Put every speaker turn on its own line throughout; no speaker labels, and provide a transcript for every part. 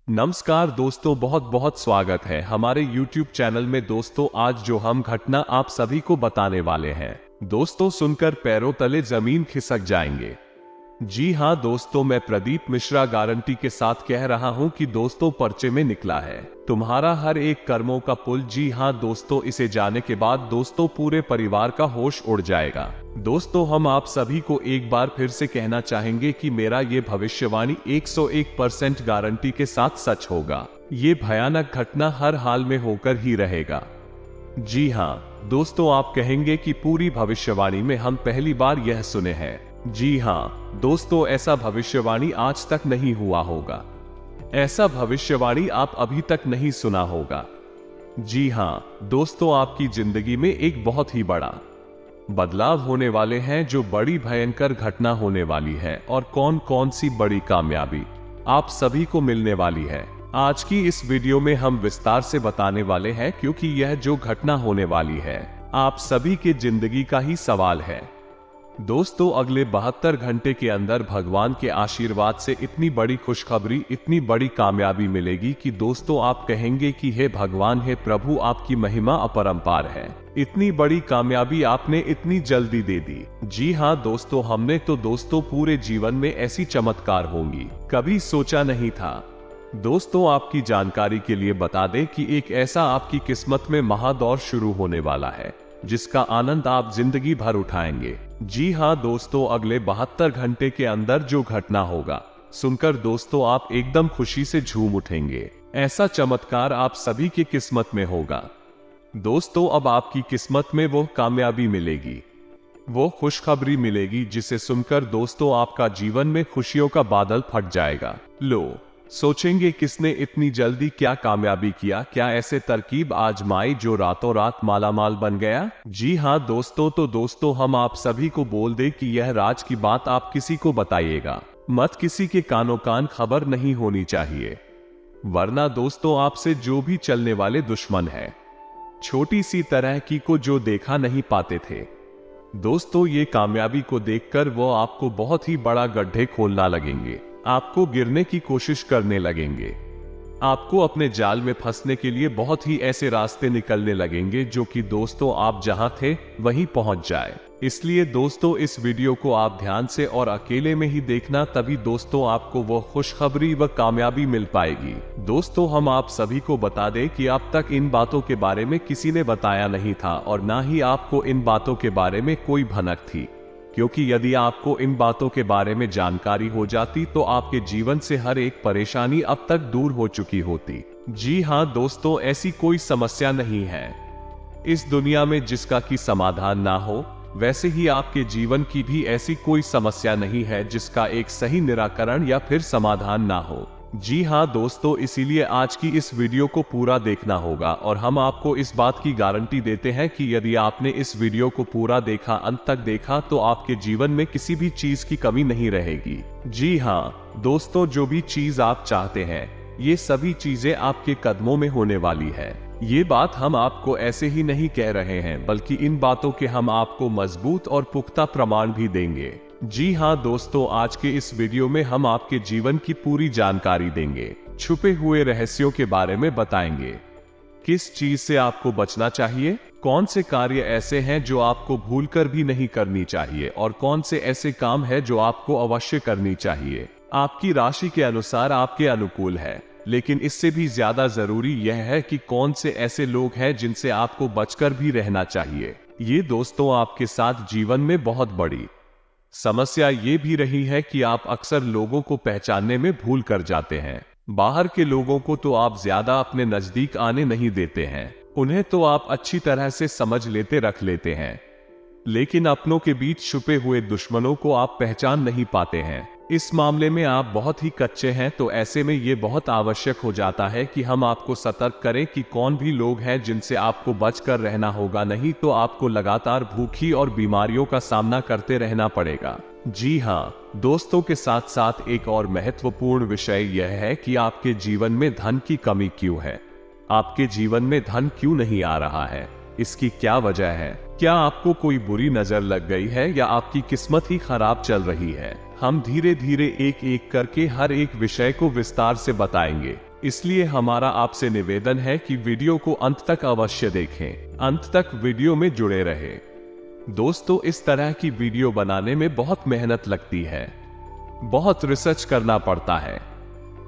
नमस्कार दोस्तों, बहुत बहुत स्वागत है हमारे YouTube चैनल में। दोस्तों आज जो हम घटना आप सभी को बताने वाले हैं, दोस्तों सुनकर पैरों तले जमीन खिसक जाएंगे। जी हां दोस्तों, मैं प्रदीप मिश्रा गारंटी के साथ कह रहा हूं कि दोस्तों पर्चे में निकला है तुम्हारा हर एक कर्मों का पुल। जी हां दोस्तों, इसे जाने के बाद दोस्तों पूरे परिवार का होश उड़ जाएगा। दोस्तों हम आप सभी को एक बार फिर से कहना चाहेंगे कि मेरा ये भविष्यवाणी 101% गारंटी के साथ सच होगा। ये भयानक घटना हर हाल में होकर ही रहेगा। जी हां दोस्तों, आप कहेंगे कि पूरी भविष्यवाणी में हम पहली बार यह सुने हैं। जी हां दोस्तों, ऐसा भविष्यवाणी आज तक नहीं हुआ होगा। ऐसा भविष्यवाणी आप अभी तक नहीं सुना होगा। जी हां दोस्तों, आपकी जिंदगी में एक बहुत ही बड़ा बदलाव होने वाले हैं, जो बड़ी भयंकर घटना होने वाली है। और कौन कौन सी बड़ी कामयाबी आप सभी को मिलने वाली है, आज की इस वीडियो में हम विस्तार से बताने वाले हैं, क्योंकि यह जो घटना होने वाली है आप सभी के जिंदगी का ही सवाल है। दोस्तों अगले 72 घंटे के अंदर भगवान के आशीर्वाद से इतनी बड़ी खुशखबरी, इतनी बड़ी कामयाबी मिलेगी कि दोस्तों आप कहेंगे कि हे भगवान, हे प्रभु, आपकी महिमा अपरंपार है। इतनी बड़ी कामयाबी आपने इतनी जल्दी दे दी। जी हां दोस्तों, हमने तो दोस्तों पूरे जीवन में ऐसी चमत्कार होंगी कभी सोचा नहीं था। दोस्तों आपकी जानकारी के लिए बता दें कि एक ऐसा आपकी किस्मत में महादौर शुरू होने वाला है, जिसका आनंद आप जिंदगी भर उठाएंगे। जी हां दोस्तों, अगले 72 घंटे के अंदर जो घटना होगा सुनकर दोस्तों आप एकदम खुशी से झूम उठेंगे। ऐसा चमत्कार आप सभी की किस्मत में होगा। दोस्तों अब आपकी किस्मत में वो कामयाबी मिलेगी, वो खुशखबरी मिलेगी, जिसे सुनकर दोस्तों आपका जीवन में खुशियों का बादल फट जाएगा। लो सोचेंगे किसने इतनी जल्दी क्या कामयाबी किया, क्या ऐसे तरकीब आजमाई जो रातों रात मालामाल बन गया। जी हां दोस्तों, तो दोस्तों हम आप सभी को बोल दे कि यह राज की बात आप किसी को बताइएगा मत, किसी के कानों कान खबर नहीं होनी चाहिए, वरना दोस्तों आपसे जो भी चलने वाले दुश्मन है, छोटी सी तरह की को जो देखा नहीं पाते थे, दोस्तों ये कामयाबी को देखकर वो आपको बहुत ही बड़ा गड्ढे खोलना लगेंगे, आपको गिरने की कोशिश करने लगेंगे, आपको अपने जाल में फंसने के लिए बहुत ही ऐसे रास्ते निकलने लगेंगे जो कि दोस्तों आप जहां थे वहीं पहुंच जाए। इसलिए दोस्तों इस वीडियो को आप ध्यान से और अकेले में ही देखना, तभी दोस्तों आपको वो खुशखबरी व कामयाबी मिल पाएगी। दोस्तों हम आप सभी को बता दें कि अब तक इन बातों के बारे में किसी ने बताया नहीं था, और ना ही आपको इन बातों के बारे में कोई भनक थी, क्योंकि यदि आपको इन बातों के बारे में जानकारी हो जाती तो आपके जीवन से हर एक परेशानी अब तक दूर हो चुकी होती। जी हां दोस्तों, ऐसी कोई समस्या नहीं है इस दुनिया में जिसका की समाधान ना हो, वैसे ही आपके जीवन की भी ऐसी कोई समस्या नहीं है जिसका एक सही निराकरण या फिर समाधान ना हो। जी हां दोस्तों, इसीलिए आज की इस वीडियो को पूरा देखना होगा, और हम आपको इस बात की गारंटी देते हैं कि यदि आपने इस वीडियो को पूरा देखा, अंत तक देखा, तो आपके जीवन में किसी भी चीज की कमी नहीं रहेगी। जी हां दोस्तों, जो भी चीज आप चाहते हैं ये सभी चीजें आपके कदमों में होने वाली है। ये बात हम आपको ऐसे ही नहीं कह रहे हैं, बल्कि इन बातों के हम आपको मजबूत और पुख्ता प्रमाण भी देंगे। जी हां दोस्तों, आज के इस वीडियो में हम आपके जीवन की पूरी जानकारी देंगे, छुपे हुए रहस्यों के बारे में बताएंगे, किस चीज से आपको बचना चाहिए, कौन से कार्य ऐसे हैं जो आपको भूलकर भी नहीं करनी चाहिए, और कौन से ऐसे काम है जो आपको अवश्य करनी चाहिए। आपकी राशि के अनुसार आपके अनुकूल है, लेकिन इससे भी ज्यादा जरूरी यह है कि कौन से ऐसे लोग हैं जिनसे आपको बचकर भी रहना चाहिए। ये दोस्तों आपके साथ जीवन में बहुत बड़ी समस्या ये भी रही है कि आप अक्सर लोगों को पहचानने में भूल कर जाते हैं। बाहर के लोगों को तो आप ज्यादा अपने नजदीक आने नहीं देते हैं, उन्हें तो आप अच्छी तरह से समझ लेते रख लेते हैं, लेकिन अपनों के बीच छुपे हुए दुश्मनों को आप पहचान नहीं पाते हैं। इस मामले में आप बहुत ही कच्चे हैं, तो ऐसे में ये बहुत आवश्यक हो जाता है कि हम आपको सतर्क करें कि कौन भी लोग हैं जिनसे आपको बचकर रहना होगा, नहीं तो आपको लगातार भूखी और बीमारियों का सामना करते रहना पड़ेगा। जी हां दोस्तों, के साथ साथ एक और महत्वपूर्ण विषय यह है कि आपके जीवन में धन की कमी क्यों है, आपके जीवन में धन क्यों नहीं आ रहा है, इसकी क्या वजह है। क्या आपको कोई बुरी नजर लग गई है, या आपकी किस्मत ही खराब चल रही है। हम धीरे धीरे एक एक करके हर एक विषय को विस्तार से बताएंगे, इसलिए हमारा आपसे निवेदन है कि वीडियो को अंत तक अवश्य देखें, अंत तक वीडियो में जुड़े रहे। दोस्तों, इस तरह की वीडियो बनाने में बहुत मेहनत लगती है, बहुत रिसर्च करना पड़ता है।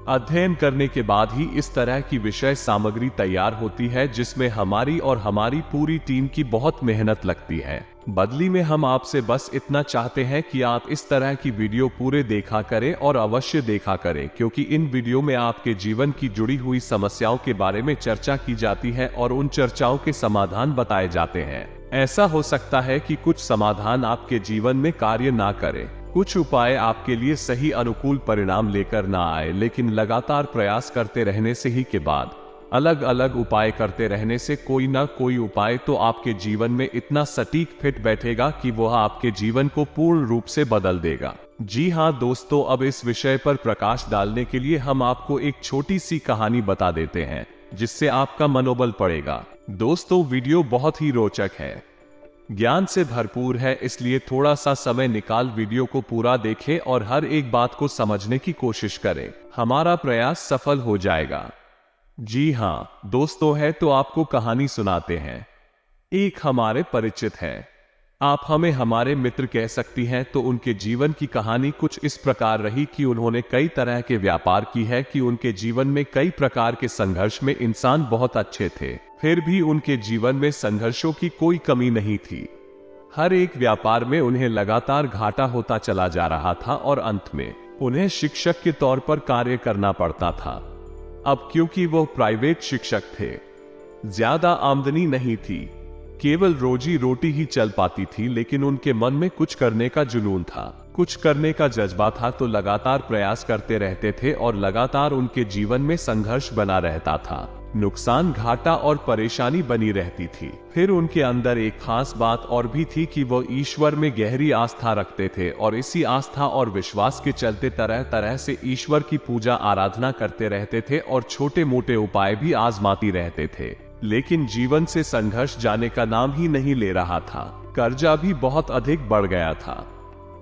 अध्ययन करने के बाद ही इस तरह की विषय सामग्री तैयार होती है, जिसमें हमारी और हमारी पूरी टीम की बहुत मेहनत लगती है। बदली में हम आपसे बस इतना चाहते हैं कि आप इस तरह की वीडियो पूरे देखा करें और अवश्य देखा करें, क्योंकि इन वीडियो में आपके जीवन की जुड़ी हुई समस्याओं के बारे में चर्चा की जाती है और उन चर्चाओं के समाधान बताए जाते हैं। ऐसा हो सकता है कि कुछ समाधान आपके जीवन में कार्य ना करें, कुछ उपाय आपके लिए सही अनुकूल परिणाम लेकर ना आए, लेकिन लगातार प्रयास करते रहने से ही के बाद अलग अलग उपाय करते रहने से कोई ना कोई उपाय तो आपके जीवन में इतना सटीक फिट बैठेगा कि वह आपके जीवन को पूर्ण रूप से बदल देगा। जी हाँ दोस्तों, अब इस विषय पर प्रकाश डालने के लिए हम आपको एक छोटी सी कहानी बता देते हैं, जिससे आपका मनोबल बढ़ेगा। दोस्तों, वीडियो बहुत ही रोचक है, ज्ञान से भरपूर है, इसलिए थोड़ा सा समय निकाल वीडियो को पूरा देखें और हर एक बात को समझने की कोशिश करें। हमारा प्रयास सफल हो जाएगा। जी हाँ दोस्तों, है तो आपको कहानी सुनाते हैं। एक हमारे परिचित हैं, आप हमें हमारे मित्र कह सकती हैं। तो उनके जीवन की कहानी कुछ इस प्रकार रही कि उन्होंने कई तरह के व्यापार की है, कि उनके जीवन में कई प्रकार के संघर्ष में इंसान बहुत अच्छे थे, फिर भी उनके जीवन में संघर्षों की कोई कमी नहीं थी। हर एक व्यापार में उन्हें लगातार घाटा होता चला जा रहा था और अंत में उन्हें शिक्षक के तौर पर कार्य करना पड़ता था। अब क्योंकि वो प्राइवेट शिक्षक थे, ज्यादा आमदनी नहीं थी, केवल रोजी रोटी ही चल पाती थी, लेकिन उनके मन में कुछ करने का जुनून था, कुछ करने का जज्बा था, तो लगातार प्रयास करते रहते थे और लगातार उनके जीवन में संघर्ष बना रहता था, नुकसान, घाटा और परेशानी बनी रहती थी। फिर उनके अंदर एक खास बात और भी थी कि वो ईश्वर में गहरी आस्था रखते थे और इसी आस्था और विश्वास के चलते तरह तरह से ईश्वर की पूजा आराधना करते रहते थे और छोटे मोटे उपाय भी आजमाती रहते थे। लेकिन जीवन से संघर्ष जाने का नाम ही नहीं ले रहा था, कर्जा भी बहुत अधिक बढ़ गया था।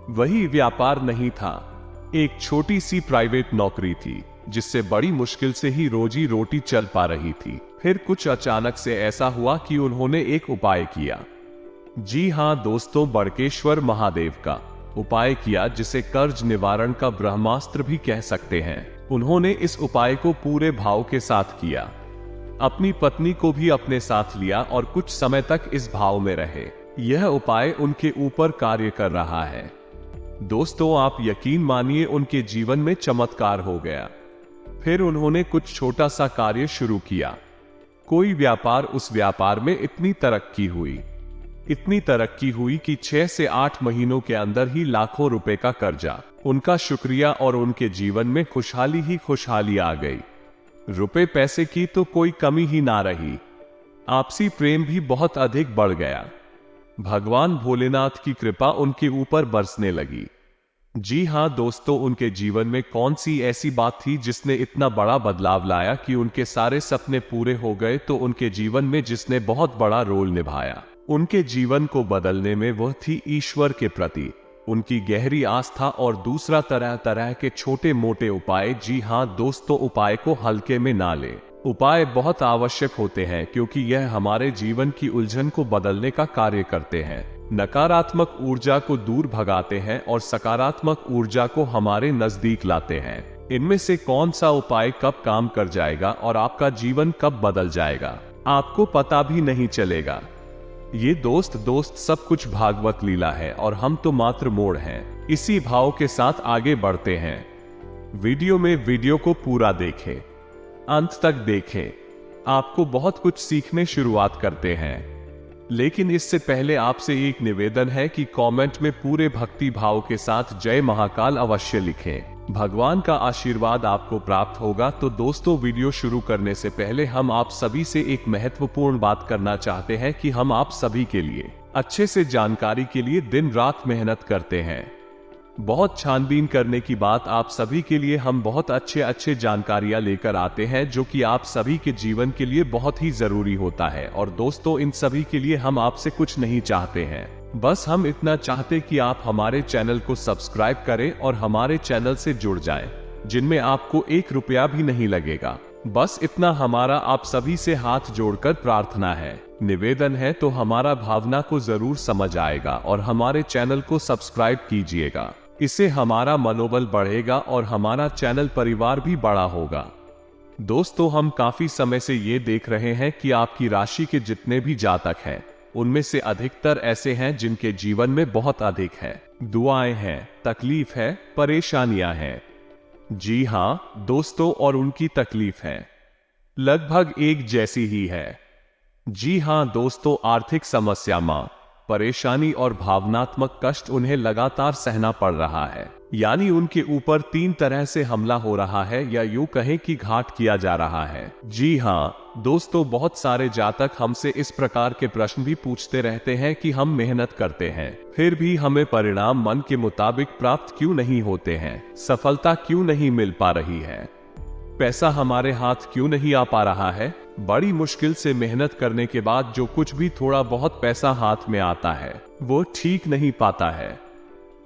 वही व्यापार नहीं था, एक छोटी सी प्राइवेट नौकरी थी, जिससे बड़ी मुश्किल से ही रोजी रोटी चल पा रही थी। फिर कुछ अचानक से ऐसा हुआ कि उन्होंने एक उपाय किया। जी हाँ दोस्तों, बड़केश्वर महादेव का उपाय किया, जिसे कर्ज निवारण का ब्रह्मास्त्र भी कह सकते हैं। उन्होंने इस उपाय को पूरे भाव के साथ किया, अपनी पत्नी को भी अपने साथ लिया और कुछ समय तक इस भाव में रहे। यह उपाय उनके ऊपर कार्य कर रहा है। दोस्तों, आप यकीन मानिए, उनके जीवन में चमत्कार हो गया। फिर उन्होंने कुछ छोटा सा कार्य शुरू किया, कोई व्यापार, उस व्यापार में इतनी तरक्की हुई कि 6 से 8 महीनों के अंदर ही लाखों रुपए का कर्जा, उनका शुक्रिया और उनके जीवन में खुशहाली ही खुशहाली आ गई। रुपए पैसे की तो कोई कमी ही ना रही, आपसी प्रेम भी बहुत अधिक बढ़ गया। भगवान भोलेनाथ की कृपा उनके ऊपर बरसने लगी। जी हाँ दोस्तों, उनके जीवन में कौन सी ऐसी बात थी जिसने इतना बड़ा बदलाव लाया कि उनके सारे सपने पूरे हो गए? तो उनके जीवन में जिसने बहुत बड़ा रोल निभाया, उनके जीवन को बदलने में, वह थी ईश्वर के प्रति उनकी गहरी आस्था और दूसरा तरह तरह के छोटे मोटे उपाय। जी हाँ दोस्तों, उपाय को हल्के में ना ले, उपाय बहुत आवश्यक होते हैं, क्योंकि यह हमारे जीवन की उलझन को बदलने का कार्य करते हैं, नकारात्मक ऊर्जा को दूर भगाते हैं और सकारात्मक ऊर्जा को हमारे नजदीक लाते हैं। इनमें से कौन सा उपाय कब काम कर जाएगा और आपका जीवन कब बदल जाएगा, आपको पता भी नहीं चलेगा। ये दोस्त सब कुछ भागवत लीला है और हम तो मात्र मोड़ हैं। इसी भाव के साथ आगे बढ़ते हैं। वीडियो को पूरा देखें, अंत तक देखें, आपको बहुत कुछ सीखने शुरुआत करते हैं। लेकिन इससे पहले आपसे एक निवेदन है कि कमेंट में पूरे भक्ति भाव के साथ जय महाकाल अवश्य लिखें। भगवान का आशीर्वाद आपको प्राप्त होगा। तो दोस्तों, वीडियो शुरू करने से पहले हम आप सभी से एक महत्वपूर्ण बात करना चाहते हैं कि हम आप सभी के लिए अच्छे से जानकारी के लिए दिन रात मेहनत करते हैं। बहुत छानबीन करने की बात, आप सभी के लिए हम बहुत अच्छे जानकारियां लेकर आते हैं, जो कि आप सभी के जीवन के लिए बहुत ही जरूरी होता है। और दोस्तों, इन सभी के लिए हम आपसे कुछ नहीं चाहते हैं, बस हम इतना चाहते कि आप हमारे चैनल को सब्सक्राइब करें और हमारे चैनल से जुड़ जाएं, जिनमें आपको 1 रुपया भी नहीं लगेगा। बस इतना हमारा आप सभी से हाथ जोड़कर प्रार्थना है, निवेदन है, तो हमारा भावना को जरूर समझ आएगा और हमारे चैनल को सब्सक्राइब कीजिएगा। इससे हमारा मनोबल बढ़ेगा और हमारा चैनल परिवार भी बड़ा होगा। दोस्तों, हम काफी समय से ये देख रहे हैं कि आपकी राशि के जितने भी जातक हैं, उनमें से अधिकतर ऐसे हैं जिनके जीवन में बहुत अधिक है, दुआएं हैं, तकलीफ है, परेशानियां हैं। जी हाँ दोस्तों, और उनकी तकलीफ है लगभग एक जैसी ही है। जी हाँ दोस्तों, आर्थिक समस्या, मां परेशानी और भावनात्मक कष्ट उन्हें लगातार सहना पड़ रहा है। यानी उनके ऊपर 3 तरह से हमला हो रहा है, या यूं कहें कि घात किया जा रहा है। जी हाँ दोस्तों, बहुत सारे जातक हमसे इस प्रकार के प्रश्न भी पूछते रहते हैं कि हम मेहनत करते हैं, फिर भी हमें परिणाम मन के मुताबिक प्राप्त क्यों नहीं होते हैं, सफलता क्यों नहीं मिल पा रही है, पैसा हमारे हाथ क्यों नहीं आ पा रहा है। बड़ी मुश्किल से मेहनत करने के बाद जो कुछ भी थोड़ा बहुत पैसा हाथ में आता है, वो ठीक नहीं पाता है।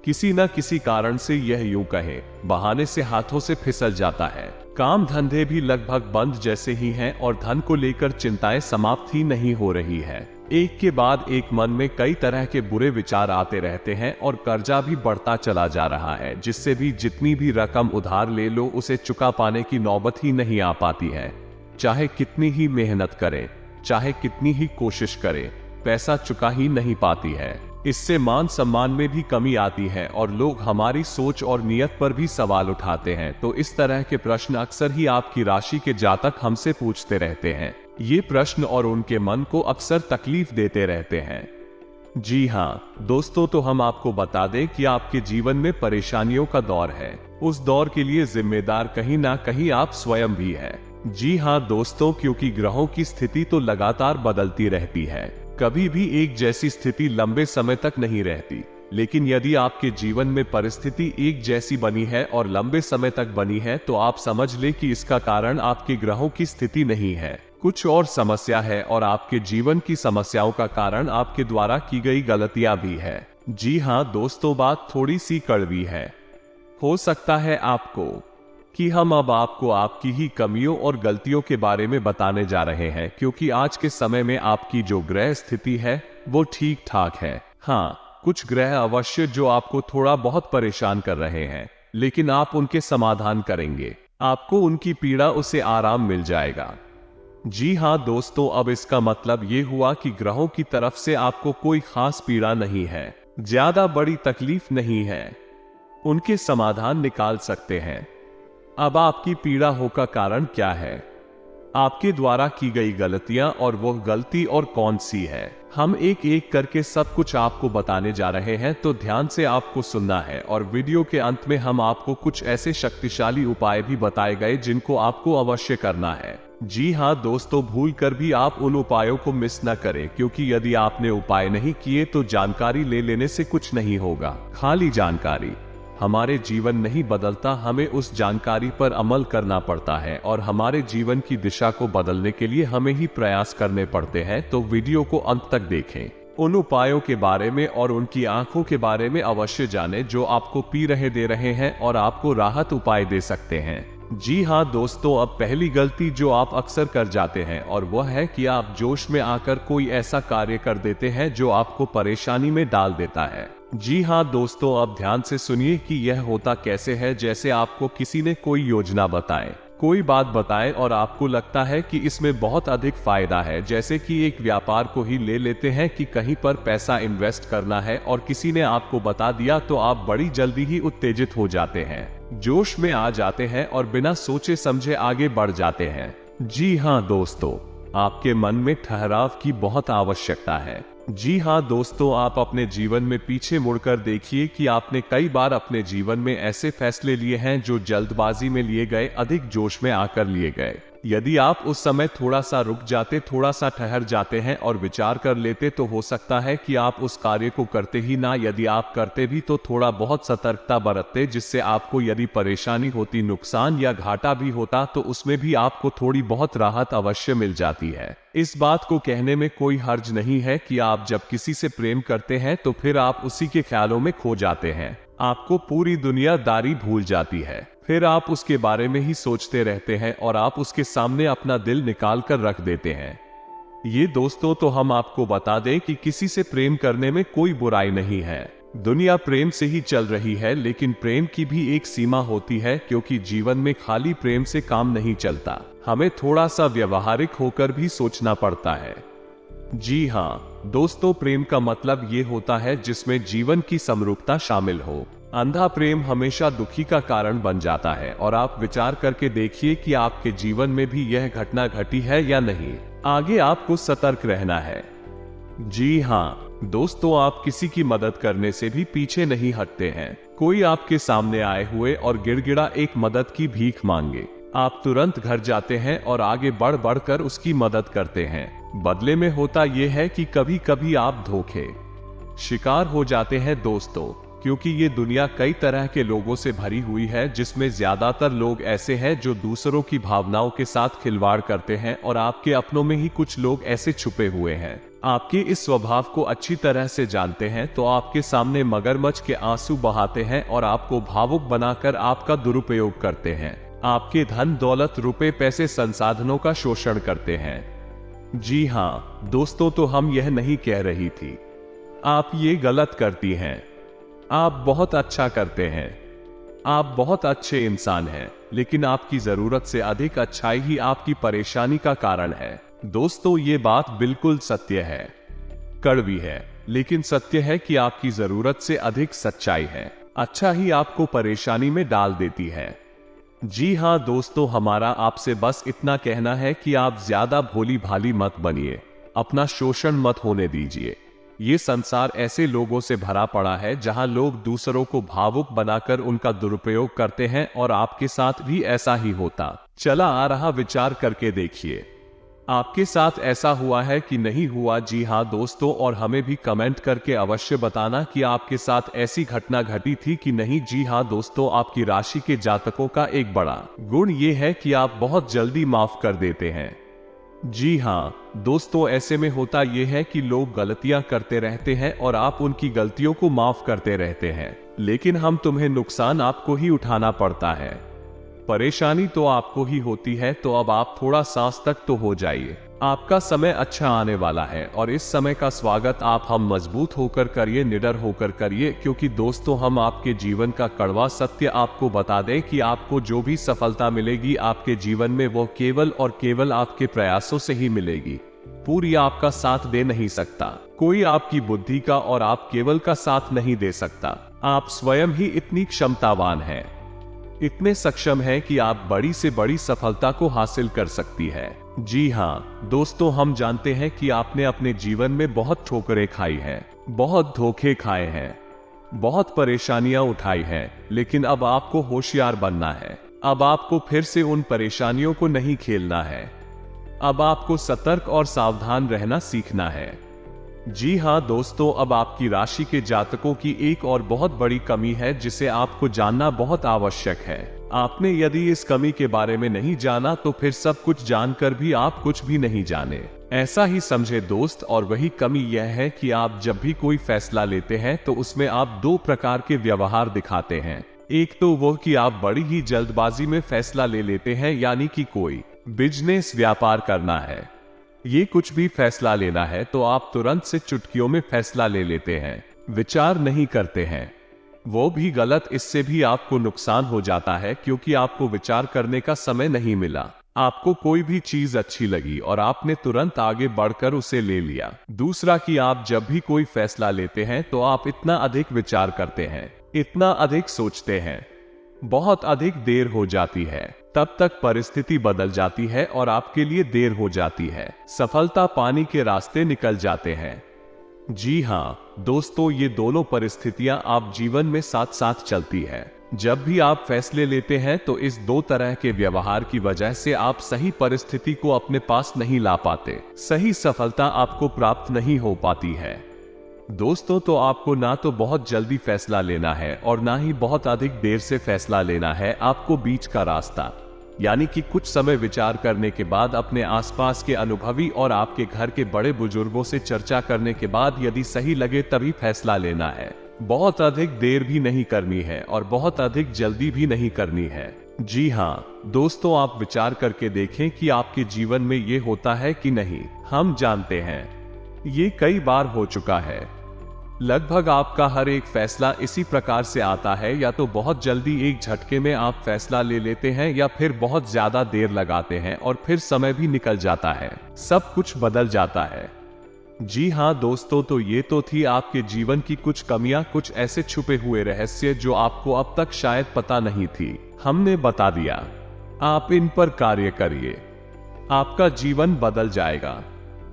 किसी न किसी कारण से, यह यूं कहे, बहाने से हाथों से फिसल जाता है। काम धंधे भी लगभग बंद जैसे ही हैं और धन को लेकर चिंताएं समाप्त ही नहीं हो रही है। एक के बाद एक मन में कई तरह के बुरे विचार आते रहते हैं और कर्जा भी बढ़ता चला जा रहा है, जिससे भी जितनी भी रकम उधार ले लो, उसे चुका पाने की नौबत ही नहीं आ पाती है। चाहे कितनी ही मेहनत करें, चाहे कितनी ही कोशिश करें, पैसा चुका ही नहीं पाती है। इससे मान सम्मान में भी कमी आती है और लोग हमारी सोच और नियत पर भी सवाल उठाते हैं। तो इस तरह के प्रश्न अक्सर ही आपकी राशि के जातक हमसे पूछते रहते हैं। ये प्रश्न और उनके मन को अक्सर तकलीफ देते रहते हैं। जी हाँ दोस्तों, तो हम आपको बता दें कि आपके जीवन में परेशानियों का दौर है। उस दौर के लिए जिम्मेदार कहीं ना कहीं आप स्वयं भी है। जी हाँ दोस्तों, क्योंकि ग्रहों की स्थिति तो लगातार बदलती रहती है। कभी भी एक जैसी स्थिति लंबे समय तक नहीं रहती, लेकिन यदि आपके जीवन में परिस्थिति एक जैसी बनी है और लंबे समय तक बनी है, तो आप समझ ले कि इसका कारण आपके ग्रहों की स्थिति नहीं है, कुछ और समस्या है, और आपके जीवन की समस्याओं का कारण आपके द्वारा की गई गलतियां भी है। जी हाँ दोस्तों, बात थोड़ी सी कड़वी है। हो सकता है आपको कि हम अब आपको आपकी ही कमियों और गलतियों के बारे में बताने जा रहे हैं, क्योंकि आज के समय में आपकी जो ग्रह स्थिति है वो ठीक ठाक है। हाँ, कुछ ग्रह अवश्य जो आपको थोड़ा बहुत परेशान कर रहे हैं, लेकिन आप उनके समाधान करेंगे, आपको उनकी पीड़ा उसे आराम मिल जाएगा। जी हाँ दोस्तों, अब इसका मतलब ये हुआ कि ग्रहों की तरफ से आपको कोई खास पीड़ा नहीं है, ज्यादा बड़ी तकलीफ नहीं है, उनके समाधान निकाल सकते हैं। अब आपकी पीड़ा हो का कारण क्या है? आपके द्वारा की गई गलतियां, और वो गलती और कौन सी है, हम एक एक करके सब कुछ आपको बताने जा रहे हैं, तो ध्यान से आपको सुनना है। और वीडियो के अंत में हम आपको कुछ ऐसे शक्तिशाली उपाय भी बताए गए जिनको आपको अवश्य करना है। जी हाँ दोस्तों, भूल कर भी आप उन उपायों को मिस न करें, क्योंकि यदि आपने उपाय नहीं किए तो जानकारी ले लेने से कुछ नहीं होगा। खाली जानकारी हमारे जीवन नहीं बदलता, हमें उस जानकारी पर अमल करना पड़ता है, और हमारे जीवन की दिशा को बदलने के लिए हमें ही प्रयास करने पड़ते हैं। तो वीडियो को अंत तक देखें, उन उपायों के बारे में और उनकी आंखों के बारे में अवश्य जानें जो आपको पी रहे दे रहे हैं और आपको राहत उपाय दे सकते हैं। जी हाँ दोस्तों, अब पहली गलती जो आप अक्सर कर जाते हैं, और वह है कि आप जोश में आकर कोई ऐसा कार्य कर देते हैं जो आपको परेशानी में डाल देता है। जी हाँ दोस्तों, अब ध्यान से सुनिए कि यह होता कैसे है। जैसे आपको किसी ने कोई योजना बताए, कोई बात बताए, और आपको लगता है कि इसमें बहुत अधिक फायदा है। जैसे कि एक व्यापार को ही ले लेते हैं कि कहीं पर पैसा इन्वेस्ट करना है, और किसी ने आपको बता दिया, तो आप बड़ी जल्दी ही उत्तेजित हो जाते हैं, जोश में आ जाते हैं और बिना सोचे समझे आगे बढ़ जाते हैं। जी हाँ दोस्तों, आपके मन में ठहराव की बहुत आवश्यकता है। जी हाँ दोस्तों, आप अपने जीवन में पीछे मुड़कर देखिए कि आपने कई बार अपने जीवन में ऐसे फैसले लिए हैं जो जल्दबाजी में लिए गए, अधिक जोश में आकर लिए गए। यदि आप उस समय थोड़ा सा रुक जाते, थोड़ा सा ठहर जाते हैं और विचार कर लेते तो हो सकता है कि आप उस कार्य को करते ही ना, यदि आप करते भी तो थोड़ा बहुत सतर्कता बरतते, जिससे आपको यदि परेशानी होती, नुकसान या घाटा भी होता तो उसमें भी आपको थोड़ी बहुत राहत अवश्य मिल जाती है। इस बात को कहने में कोई हर्ज नहीं है कि आप जब किसी से प्रेम करते हैं तो फिर आप उसी के ख्यालों में खो जाते हैं, आपको पूरी दुनियादारी भूल जाती है, फिर आप उसके बारे में ही सोचते रहते हैं और आप उसके सामने अपना दिल निकाल कर रख देते हैं। ये दोस्तों तो हम आपको बता दें कि किसी से प्रेम करने में कोई बुराई नहीं है। दुनिया प्रेम से ही चल रही है, लेकिन प्रेम की भी एक सीमा होती है, क्योंकि जीवन में खाली प्रेम से काम नहीं चलता, हमें थोड़ा सा व्यवहारिक होकर भी सोचना पड़ता है। जी हाँ दोस्तों, प्रेम का मतलब ये होता है जिसमें जीवन की समरूपता शामिल हो। अंधा प्रेम हमेशा दुखी का कारण बन जाता है और आप विचार करके देखिए कि आपके जीवन में भी यह घटना घटी है या नहीं। आगे आपको सतर्क रहना है। जी हाँ दोस्तों, आप किसी की मदद करने से भी पीछे नहीं हटते हैं। कोई आपके सामने आए हुए और गिड़गिड़ा एक मदद की भीख मांगे, आप तुरंत घर जाते हैं और आगे बढ़ बढ़कर उसकी मदद करते हैं। बदले में होता यह है कि कभी कभी आप धोखे शिकार हो जाते हैं दोस्तों, क्योंकि ये दुनिया कई तरह के लोगों से भरी हुई है, जिसमें ज्यादातर लोग ऐसे हैं जो दूसरों की भावनाओं के साथ खिलवाड़ करते हैं और आपके अपनों में ही कुछ लोग ऐसे छुपे हुए हैं। आपके इस स्वभाव को अच्छी तरह से जानते हैं तो आपके सामने मगरमच्छ के आंसू बहाते हैं और आपको भावुक बनाकर आपका दुरुपयोग करते हैं, आपके धन दौलत रुपए पैसे संसाधनों का शोषण करते हैं। जी हाँ दोस्तों, तो हम यह नहीं कह रही थी आप ये गलत करती हैं, आप बहुत अच्छा करते हैं, आप बहुत अच्छे इंसान हैं, लेकिन आपकी जरूरत से अधिक अच्छाई ही आपकी परेशानी का कारण है। दोस्तों ये बात बिल्कुल सत्य है, कड़वी है, लेकिन सत्य है कि आपकी जरूरत से अधिक सच्चाई है अच्छा ही आपको परेशानी में डाल देती है। जी हाँ दोस्तों, हमारा आपसे बस इतना कहना है कि आप ज्यादा भोली भाली मत बनिए, अपना शोषण मत होने दीजिए। ये संसार ऐसे लोगों से भरा पड़ा है जहां लोग दूसरों को भावुक बनाकर उनका दुरुपयोग करते हैं और आपके साथ भी ऐसा ही होता चला आ रहा। विचार करके देखिए आपके साथ ऐसा हुआ है कि नहीं हुआ। जी हाँ दोस्तों, और हमें भी कमेंट करके अवश्य बताना कि आपके साथ ऐसी घटना घटी थी कि नहीं। जी हाँ दोस्तों, आपकी राशि के जातकों का एक बड़ा गुण ये है कि आप बहुत जल्दी माफ कर देते हैं। जी हाँ दोस्तों, ऐसे में होता यह है कि लोग गलतियां करते रहते हैं और आप उनकी गलतियों को माफ करते रहते हैं, लेकिन हम तुम्हें नुकसान आपको ही उठाना पड़ता है, परेशानी तो आपको ही होती है। तो अब आप थोड़ा सांस तक तो हो जाइए, आपका समय अच्छा आने वाला है और इस समय का स्वागत आप हम मजबूत होकर करिए, निडर होकर करिए, क्योंकि दोस्तों हम आपके जीवन का कड़वा सत्य आपको बता दें कि आपको जो भी सफलता मिलेगी आपके जीवन में वो केवल और केवल आपके प्रयासों से ही मिलेगी। पूरी आपका साथ दे नहीं सकता कोई, आपकी बुद्धि का और आप केवल का साथ नहीं दे सकता। आप स्वयं ही इतनी क्षमतावान हैं, इतने सक्षम हैं कि आप बड़ी से बड़ी सफलता को हासिल कर सकती है। जी हाँ दोस्तों, हम जानते हैं कि आपने अपने जीवन में बहुत ठोकरें खाई हैं, बहुत धोखे खाए हैं, बहुत परेशानियां उठाई हैं, लेकिन अब आपको होशियार बनना है। अब आपको फिर से उन परेशानियों को नहीं खेलना है, अब आपको सतर्क और सावधान रहना सीखना है। जी हाँ दोस्तों, अब आपकी राशि के जातकों की एक और बहुत बड़ी कमी है जिसे आपको जानना बहुत आवश्यक है। आपने यदि इस कमी के बारे में नहीं जाना तो फिर सब कुछ जानकर भी आप कुछ भी नहीं जाने, ऐसा ही समझे दोस्त। और वही कमी यह है कि आप जब भी कोई फैसला लेते हैं तो उसमें आप दो प्रकार के व्यवहार दिखाते हैं। एक तो वो कि आप बड़ी ही जल्दबाजी में फैसला ले लेते हैं, यानी कि कोई बिजनेस व्यापार करना है, ये कुछ भी फैसला लेना है तो आप तुरंत से चुटकियों में फैसला ले लेते हैं, विचार नहीं करते हैं। वो भी गलत, इससे भी आपको नुकसान हो जाता है क्योंकि आपको विचार करने का समय नहीं मिला। आपको कोई भी चीज अच्छी लगी और आपने तुरंत आगे बढ़कर उसे ले लिया। दूसरा कि आप जब भी कोई फैसला लेते हैं तो आप इतना अधिक विचार करते हैं, इतना अधिक सोचते हैं, बहुत अधिक देर हो जाती है, तब तक परिस्थिति बदल जाती है और आपके लिए देर हो जाती है, सफलता पानी के रास्ते निकल जाते हैं। जी हाँ दोस्तों, ये दोनों परिस्थितियां आप जीवन में साथ साथ चलती है। जब भी आप फैसले लेते हैं तो इस दो तरह के व्यवहार की वजह से आप सही परिस्थिति को अपने पास नहीं ला पाते, सही सफलता आपको प्राप्त नहीं हो पाती है। दोस्तों, तो आपको ना तो बहुत जल्दी फैसला लेना है और ना ही बहुत अधिक देर से फैसला लेना है। आपको बीच का रास्ता, यानी कि कुछ समय विचार करने के बाद अपने आसपास के अनुभवी और आपके घर के बड़े बुजुर्गों से चर्चा करने के बाद यदि सही लगे तभी फैसला लेना है। बहुत अधिक देर भी नहीं करनी है और बहुत अधिक जल्दी भी नहीं करनी है। जी हाँ दोस्तों, आप विचार करके देखें कि आपके जीवन में ये होता है कि नहीं। हम जानते हैं ये कई बार हो चुका है। लगभग आपका हर एक फैसला इसी प्रकार से आता है, या तो बहुत जल्दी एक झटके में आप फैसला ले लेते हैं या फिर बहुत ज्यादा देर लगाते हैं और फिर समय भी निकल जाता है, सब कुछ बदल जाता है। जी हाँ दोस्तों, तो ये तो थी आपके जीवन की कुछ कमियां, कुछ ऐसे छुपे हुए रहस्य जो आपको अब तक शायद पता नहीं थी। हमने बता दिया, आप इन पर कार्य करिए, आपका जीवन बदल जाएगा।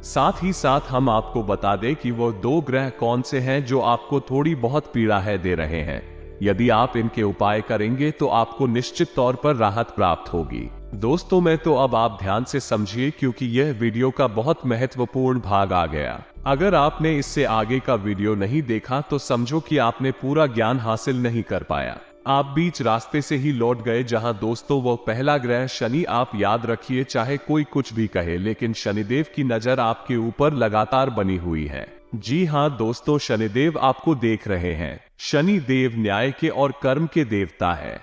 साथ ही साथ हम आपको बता दें कि वो दो ग्रह कौन से हैं जो आपको थोड़ी बहुत पीड़ा है दे रहे हैं। यदि आप इनके उपाय करेंगे तो आपको निश्चित तौर पर राहत प्राप्त होगी। दोस्तों, मैं तो अब आप ध्यान से समझिए क्योंकि यह वीडियो का बहुत महत्वपूर्ण भाग आ गया। अगर आपने इससे आगे का वीडियो नहीं देखा तो समझो कि आपने पूरा ज्ञान हासिल नहीं कर पाया, आप बीच रास्ते से ही लौट गए। जहां दोस्तों वो पहला ग्रह शनि, आप याद रखिए चाहे कोई कुछ भी कहे, लेकिन शनिदेव की नजर आपके ऊपर लगातार बनी हुई है। जी हाँ दोस्तों, शनिदेव आपको देख रहे हैं। शनिदेव न्याय के और कर्म के देवता है।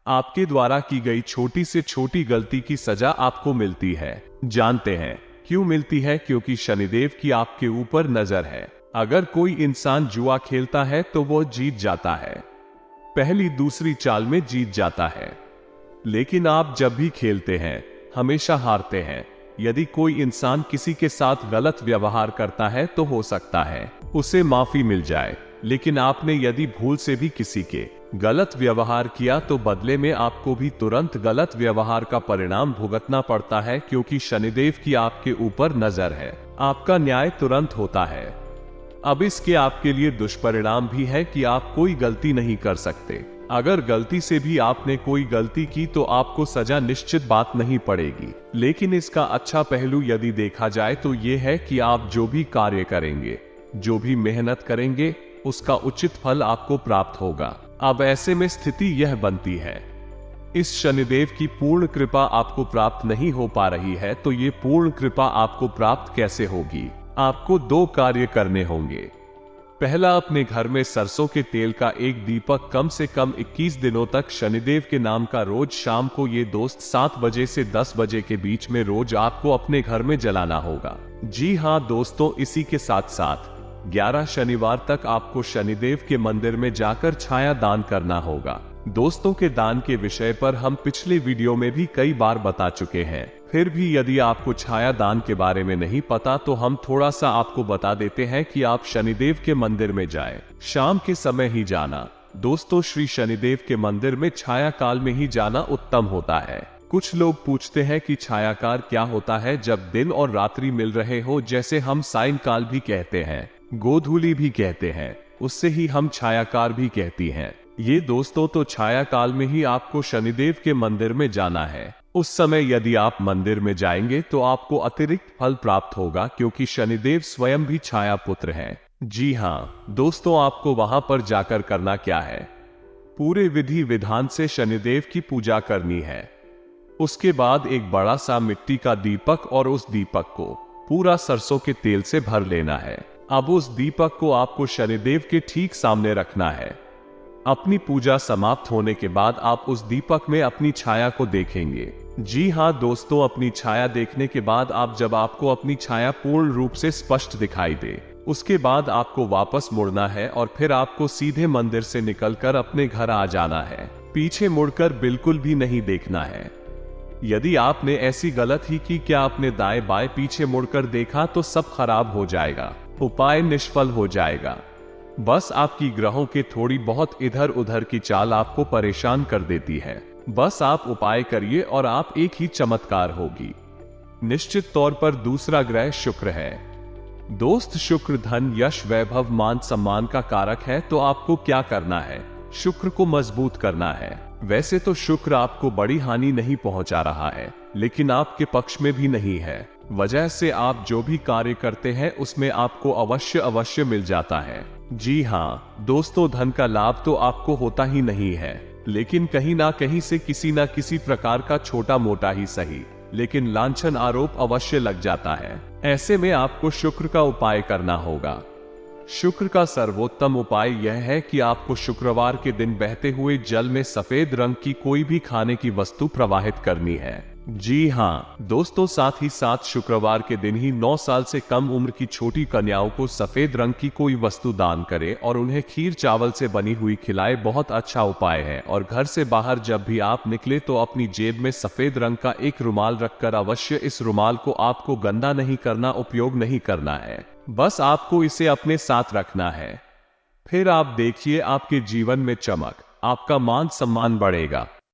आपके द्वारा की गई छोटी से छोटी गलती की सजा आपको मिलती है। जानते हैं क्यों मिलती है? क्योंकि शनिदेव की आपके ऊपर नजर है। अगर कोई इंसान जुआ खेलता है तो वो जीत जाता है, पहली दूसरी चाल में जीत जाता है, लेकिन आप जब भी खेलते हैं हमेशा हारते हैं। यदि कोई इंसान किसी के साथ गलत व्यवहार करता है तो हो सकता है उसे माफी मिल जाए, लेकिन आपने यदि भूल से भी किसी के गलत व्यवहार किया तो बदले में आपको भी तुरंत गलत व्यवहार का परिणाम भुगतना पड़ता है, क्योंकि शनिदेव की आपके ऊपर नजर है। आपका न्याय तुरंत होता है। अब इसके आपके लिए दुष्परिणाम भी है कि आप कोई गलती नहीं कर सकते। अगर गलती से भी आपने कोई गलती की तो आपको सजा निश्चित बात नहीं पड़ेगी, लेकिन इसका अच्छा पहलू यदि देखा जाए तो ये है कि आप जो भी कार्य करेंगे, जो भी मेहनत करेंगे, उसका उचित फल आपको प्राप्त होगा। अब ऐसे में स्थिति यह बनती है, इस शनिदेव की पूर्ण कृपा आपको प्राप्त नहीं हो पा रही है, तो ये पूर्ण कृपा आपको प्राप्त कैसे होगी? आपको दो कार्य करने होंगे। पहला, अपने घर में सरसों के तेल का एक दीपक कम से कम 21 दिनों तक शनिदेव के नाम का रोज शाम को, ये दोस्त 7 बजे से 10 बजे के बीच में रोज आपको अपने घर में जलाना होगा। जी हाँ दोस्तों, इसी के साथ साथ 11 शनिवार तक आपको शनिदेव के मंदिर में जाकर छाया दान करना होगा। दोस्तों के दान के विषय पर हम पिछले वीडियो में भी कई बार बता चुके हैं, फिर भी यदि आपको छाया दान के बारे में नहीं पता तो हम थोड़ा सा आपको बता देते हैं कि आप शनिदेव के मंदिर में जाएं। शाम के समय ही जाना। दोस्तों, श्री शनिदेव के मंदिर में छाया काल में ही जाना उत्तम होता है। कुछ लोग पूछते हैं कि छायाकार क्या होता है? जब दिन और रात्रि मिल रहे हो, जैसे हम सायंकाल भी कहते हैं, गोधूली भी कहते हैं, उससे ही हम छायाकार भी कहती हैं। ये दोस्तों, तो छाया काल में ही आपको शनिदेव के मंदिर में जाना है। उस समय यदि आप मंदिर में जाएंगे तो आपको अतिरिक्त फल प्राप्त होगा, क्योंकि शनिदेव स्वयं भी छाया पुत्र हैं। जी हाँ दोस्तों, आपको वहां पर जाकर करना क्या है? पूरे विधि विधान से शनिदेव की पूजा करनी है। उसके बाद एक बड़ा सा मिट्टी का दीपक और उस दीपक को पूरा सरसों के तेल से भर लेना है। अब उस दीपक को आपको शनिदेव के ठीक सामने रखना है। अपनी पूजा समाप्त होने के बाद आप उस दीपक में अपनी छाया को देखेंगे। जी हाँ दोस्तों, अपनी छाया देखने के बाद जब आपको अपनी छाया पूर्ण रूप से स्पष्ट दिखाई दे, उसके बाद आपको वापस मुड़ना है और फिर आपको सीधे मंदिर से निकलकर अपने घर आ जाना है। पीछे मुड़कर बिल्कुल भी नहीं देखना है। यदि आपने ऐसी गलत ही की, क्या आपने दाएं बाएं पीछे मुड़कर देखा, तो सब खराब हो जाएगा, उपाय निष्फल हो जाएगा। बस आपकी ग्रहों के थोड़ी बहुत इधर उधर की चाल आपको परेशान कर देती है। बस आप उपाय करिए और आप एक ही चमत्कार होगी। निश्चित तौर पर दूसरा ग्रह शुक्र है। दोस्त, शुक्र धन, यश, वैभव, मान सम्मान का कारक है। तो आपको क्या करना है? शुक्र को मजबूत करना है। वैसे तो शुक्र आपको बड़ी हानि नहीं पहुंचा रहा है, लेकिन आपके पक्ष में भी नहीं है। वजह से आप जो भी कार्य करते हैं उसमें आपको अवश्य मिल जाता है। जी हाँ दोस्तों, धन का लाभ तो आपको होता ही नहीं है, लेकिन कहीं ना कहीं से किसी ना किसी प्रकार का छोटा मोटा ही सही, लेकिन लांछन आरोप अवश्य लग जाता है। ऐसे में आपको शुक्र का उपाय करना होगा। शुक्र का सर्वोत्तम उपाय यह है कि आपको शुक्रवार के दिन बहते हुए जल में सफेद रंग की कोई भी खाने की वस्तु प्रवाहित करनी है। जी हाँ दोस्तों, साथ ही साथ शुक्रवार के दिन ही 9 साल से कम उम्र की छोटी कन्याओं को सफेद रंग की कोई वस्तु दान करें और उन्हें खीर चावल से बनी हुई खिलाए। बहुत अच्छा उपाय है। और घर से बाहर जब भी आप निकले तो अपनी जेब में सफेद रंग का एक रुमाल रखकर अवश्य, इस रुमाल को आपको गंदा नहीं करना, उपयोग नहीं करना है, बस आपको इसे अपने साथ रखना है। फिर आप देखिए आपके जीवन में चमक, आपका मान सम्मान बढ़ेगा।